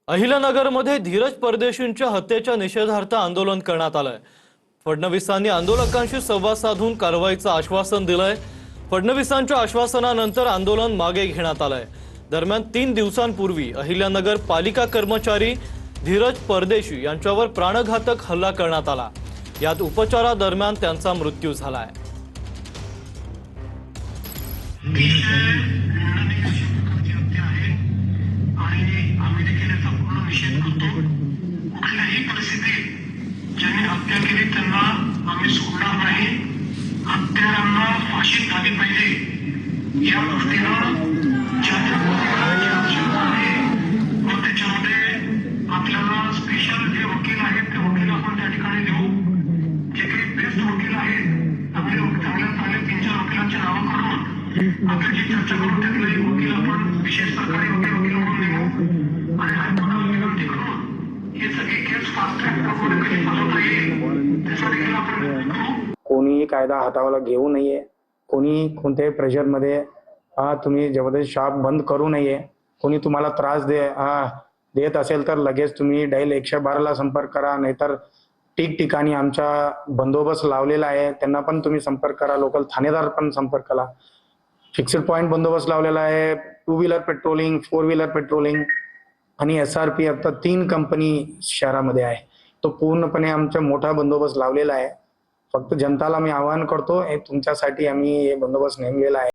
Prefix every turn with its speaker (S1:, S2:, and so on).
S1: अहिल्यानगरमध्ये धीरज परदेशींच्या हत्येच्या निषेधार्थ आंदोलन करण्यात आलंय। फडणवीसांनी आंदोलकांशी संवाद साधून कारवाईचं आश्वासन दिलंय। फडणवीसांच्या आश्वासनानंतर आंदोलन मागे घेण्यात आलंय। दरम्यान 3 दिवसांपूर्वी अहिल्यानगर पालिका कर्मचारी धीरज परदेशी यांच्यावर प्राणघातक हल्ला करण्यात आला। यात उपचारादरम्यान त्यांचा मृत्यू झालाय।
S2: ज्यांनी हत्या केली त्यांना आम्ही सोडणार नाही। हत्यारांना फाशी झाली पाहिजे या दृष्टीनं त्याच्यामध्ये आपल्याला स्पेशल जे वकील आहेत ते वकील आपण त्या ठिकाणी देऊ। जे काही बेस्ट वकील आहेत आपले चांगल्या 3-4 वकिलांची नावं करून आपल्याची चर्चा करून त्यातला एक वकील आपण विशेष सरकारी वकील म्हणून नेमू आणि हायकोर्टाला विनंती करून हे सगळे केस फास्ट ट्रॅक प्रमाणे कशी चालवता येईल त्याचा देखील आपण करू।
S3: कोणी कायदा हातावाला घेऊ नये, कोणी कोणत्याही प्रेशरमध्ये तुम्ही जबरदस्त शॉप बंद करू नये। कोणी तुम्हाला त्रास देत असेल तर लगेच तुम्ही डायल 112 ला संपर्क करा, नाहीतर ठिकठिकाणी आमचा बंदोबस्त लावलेला आहे त्यांना पण तुम्ही संपर्क करा। लोकल थानेदार पण संपर्क करा। फिक्स्ड पॉइंट बंदोबस्त लावलेला आहे। 2 व्हीलर पेट्रोलिंग, 4 व्हीलर पेट्रोलिंग आणि SRPF 3 कंपनी शहरामध्ये आहे। तो पूर्णपणे आमचा मोठा बंदोबस्त लावलेला आहे। फक्त जनताला मी आवाहन करतो, तुमच्यासाठी आम्ही हे बंदोबस्त नेमलेला आहे।